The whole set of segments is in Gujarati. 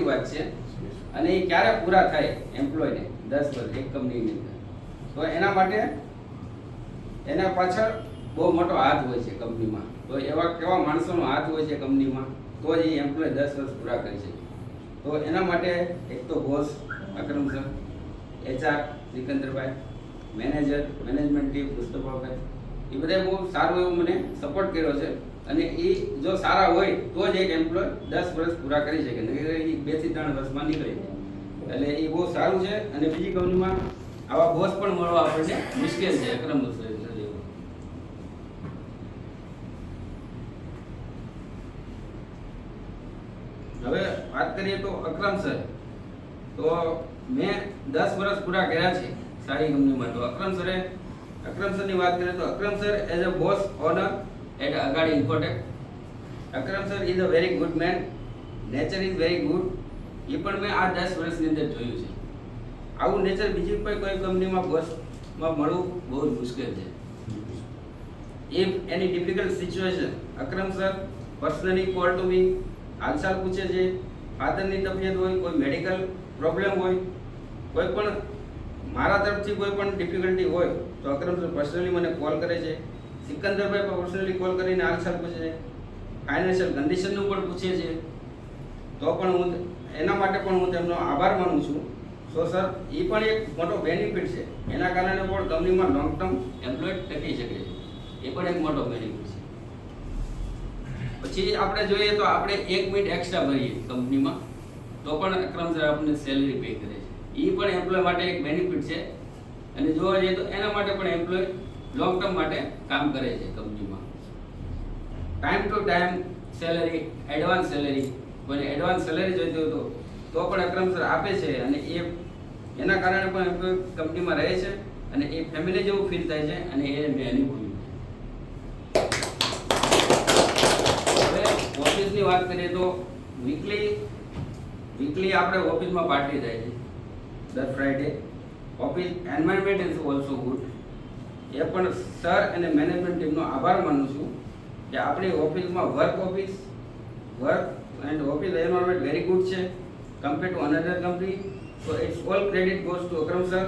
મોટી વાત છે અને એ ક્યારે પૂરા થાય એમ્પ્લોયને 10 વર્ષ એક કંપનીની અંદર, તો એના માટે એના પાછળ બહુ મોટો હાથ હોય છે કંપનીમાં. તો એવા કેવા માણસોનો હાથ હોય છે કંપનીમાં, તો જ એ એમ્પ્લોય 10 વર્ષ પૂરા કરી શકે. તો એના માટે એક તો બોસ અકરમ સર, HR સિકંદરભાઈ, મેનેજમેન્ટ ટીમ મુસ્તફાભાઈ, એ બધાએ બહુ સારું એવું મને સપોર્ટ કર્યો છે. અને એ જો સારા હોય તો જ એક એમ્પ્લોય 10 વર્ષ પૂરા કરી શકે, નહીંતર એ 2 થી 3 વર્ષમાં નીકળી જાય. એટલે એ બહુ સારું છે. અને બીજી કંપનીમાં આવા બોસ પણ મળવા આપણને મુશ્કેલ છે અકરમ સર જેવો. હવે વાત કરીએ તો અકરમ સર, તો મેં 10 વર્ષ પૂરા કર્યા છે સારી કંપનીમાં. તો અકરમ સરની વાત કરીએ તો Akram sir as a boss owner at Agadi Infotech, Akram sir is a very good man, nature is very good. એ પણ મેં આ 10 વર્ષની અંદર જોયું છે. આવું નેચર બીજી કોઈ કંપનીમાં બોસમાં મળવું બહુ જ મુશ્કેલ છે. If any difficult situation, Akram sir personally call to me, હાલચાલ પૂછે છે. ફાધરની તબિયત હોય, કોઈ મેડિકલ પ્રોબ્લેમ હોય, કોઈ પણ મારા તરફથી કોઈ પણ ડિફિકલ્ટી હોય તો અકરમ સર પર્સનલી મને કોલ કરે છે. સિકંદરભાઈ પણ પર્સનલી કોલ કરીને હાલચાલ પૂછે છે. ફાઇનાન્શિયલ કન્ડિશનનું પણ પૂછે છે. તો પણ હું એના માટે પણ હું તેમનો આભાર માનું છું. સો સર, એ પણ એક મોટો બેનિફિટ છે. એના કારણે પણ કંપનીમાં લોંગ ટર્મ એમ્પ્લોય ટકી શકે છે. એ પણ એક મોટો બેનિફિટ છે. પછી આપણે જોઈએ તો આપણે 1 મિનિટ એક્સ્ટ્રા ભરીએ કંપનીમાં તો પણ અકરમ સર આપણને સેલરી પે કરે છે. એ પણ એમ્પ્લોય માટે એક બેનિફિટ છે. અને જોવા જઈએ તો એના માટે પણ એમ્પ્લોય લોંગ ટર્મ માટે કામ કરે છે કંપનીમાં. Time to time salary, advance salary, કોઈને એડવાન્સ સેલરી જોઈતી હોય તો પણ અકરમ સર આપે છે. અને એના કારણે પણ એમ્પ્લોય કંપનીમાં રહે છે અને એ ફેમિલી જેવું ફીલ થાય છે. અને એ મેં અનુભવ્યું. હવે ઓફિસની વાત કરીએ તો વીકલી આપણે ઓફિસમાં પાર્ટી થાય છે દર Friday. Office environment is also good. એ પણ સર અને મેનેજમેન્ટ ટીમનો આભાર માનું છું કે આપણી ઓફિસમાં work and office environment very good છે compare to another company. So it's all credit goes to Akram sir,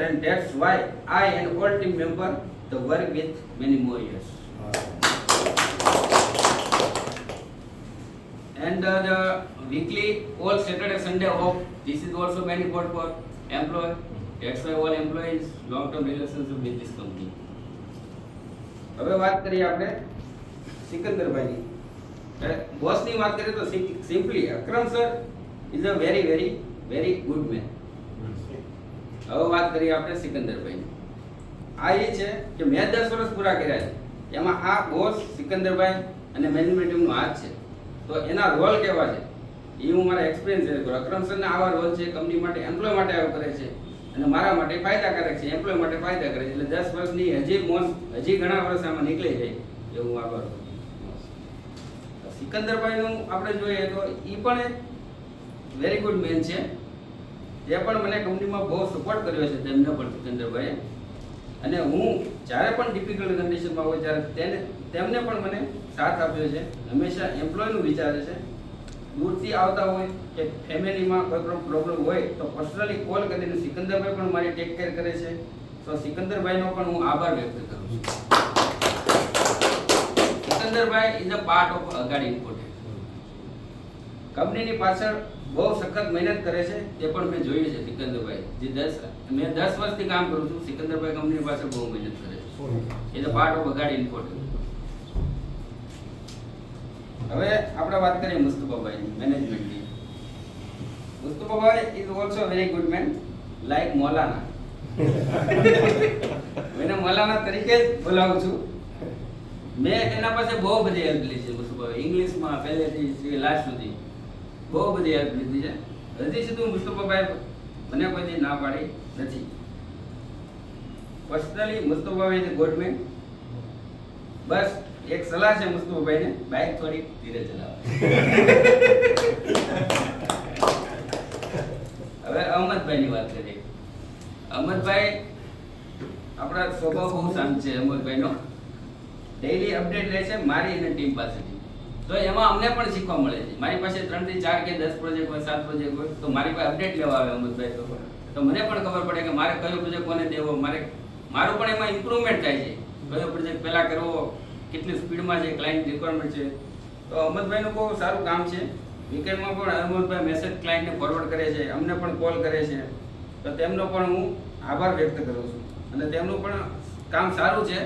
and that's why I and all team member to work with many more years. And the weekly all Saturday Sunday off, this is also benefit for employee. That's why all employees long term relationship with this company. હવે વાત કરીએ આપણે સિકંદરભાઈની. બોસની વાત કરીએ તો simply Akram sir is a very good main. હવે વાત કરીએ આપણે સિકંદરભાઈની. આ એ છે કે મેં 10 વર્ષ પૂરા કર્યા છે. એમાં આ બોસ સિકંદરભાઈ અને મેનેજમેન્ટ ટીમનો હાથ છે. તો એના રોલ કેવા છે એ હું મારા એક્સપિરિયન્સ શેર કરું. અકરમ સરના આવા રોલ છે કંપની માટે, એમ્પ્લોય માટે આવું કરે છે અને મારા માટે ફાયદાકારક છે, એમ્પ્લોય માટે ફાયદાકારક છે. એટલે 10 વર્ષની હજી ઘણા વર્ષ આમાં નીકળી જાય એવું આભાર. સિકંદરભાઈનું આપણે જોઈએ તો એ પણ એક વેરી ગુડ મેન છે. જે પણ મને કંપનીમાં બહુ સપોર્ટ કર્યો છે તેમને પણ સિકંદરભાઈએ. અને હું જ્યારે પણ ડિફિકલ્ટ કન્ડિશનમાં હોય ત્યારે તેમને પણ મને સાથ આપ્યો છે. હંમેશા એમ્પ્લોયનું વિચારે છે. દૂરથી આવતા હોય કે ફેમિલીમાં કોઈ પણ પ્રોબ્લેમ હોય તો પર્સનલી કોલ કરીને સિકંદરભાઈ પણ મારી ટેક કેર કરે છે. તો સિકંદરભાઈનો પણ હું આભાર વ્યક્ત કરું છું. સિકંદરભાઈ is a part of Agadi Infotech. કંપનીની પાછળ બહુ સખત મહેનત કરે છે તે પણ મેં જોયું છે. સિકંદરભાઈ મેં 10 વર્ષથી કામ કરું છું. સિકંદરભાઈ કંપની પાછળ બહુ મહેનત કરે છે. Is a part of Agadi Infotech. હવે આપણે વાત કરીએ મુસ્તફાભાઈની મેનેજમેન્ટની. મુસ્તફાભાઈ is also very good man like મૌલાના. એને મૌલાના તરીકે જ બોલાવું છું. મેં એના પાસે બહુ બધી હેલ્પ લીધી છે. મુસ્તફાભાઈ ઇંગ્લિશમાં પહેલેથી લાસ્ટ સુધી બહુ બધી હેલ્પ લીધી છે. હજી સુધી મુસ્તફાભાઈ મને કોઈ ના પાડી નથી. પર્સનલી મુસ્તફાભાઈ ઇઝ ગુડ મેન. બસ એક સલાહ છે મુસ્તફાભાઈને, બાઇક થોડી ધીરે ચલાવો. હવે અહમદભાઈની વાત કરીએ. અહમદભાઈ આપણા સ્વભાવ બહુ શાંત છે. અહમદભાઈનો ડેઈલી અપડેટ રહે છે મારી અને ટીમ પાસેથી. તો એમાં અમને પણ શીખવા મળે છે. મારી પાસે 3 થી 4 કે 10 પ્રોજેક્ટ હોય, 7 પ્રોજેક્ટ હોય, તો મારી પાસે અપડેટ લેવા આવે અમૃતભાઈ, તો મને પણ ખબર પડે કે મારે કયો પ્રોજેક્ટ કોને દેવો, મારું પણ એમાં ઇમ્પ્રુવમેન્ટ થાય છે. કયો પ્રોજેક્ટ પહેલા કરવો, કેટલી સ્પીડમાં છે, ક્લાયન્ટ રિક્વાયરમેન્ટ છે. તો અમૃતભાઈનું બહુ સારું કામ છે. વીકેન્ડમાં પણ અમૃતભાઈ મેસેજ ક્લાયન્ટને ફોરવર્ડ કરે છે, અમને પણ કોલ કરે છે. તો તેમનો પણ હું આભાર વ્યક્ત કરું છું. અને તેમનું પણ કામ સારું છે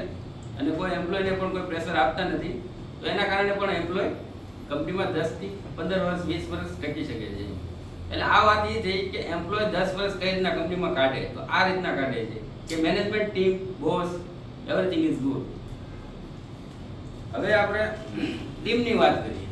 અને કોઈ એમ્પ્લોયને પણ કોઈ પ્રેશર આપતા નથી. તો એના કારણે પણ એમ્પ્લોય કંપનીમાં 10 થી 15 વર્ષ 20 વર્ષ ટકી શકે છે. એટલે આ વાત એ થઈ કે એમ્પ્લોય 10 વર્ષ કઈ રીતના કંપનીમાં કાઢે, તો આ રીતના કાઢે છે કે management team, boss, everything is good. હવે આપણે ટીમની વાત કરીએ.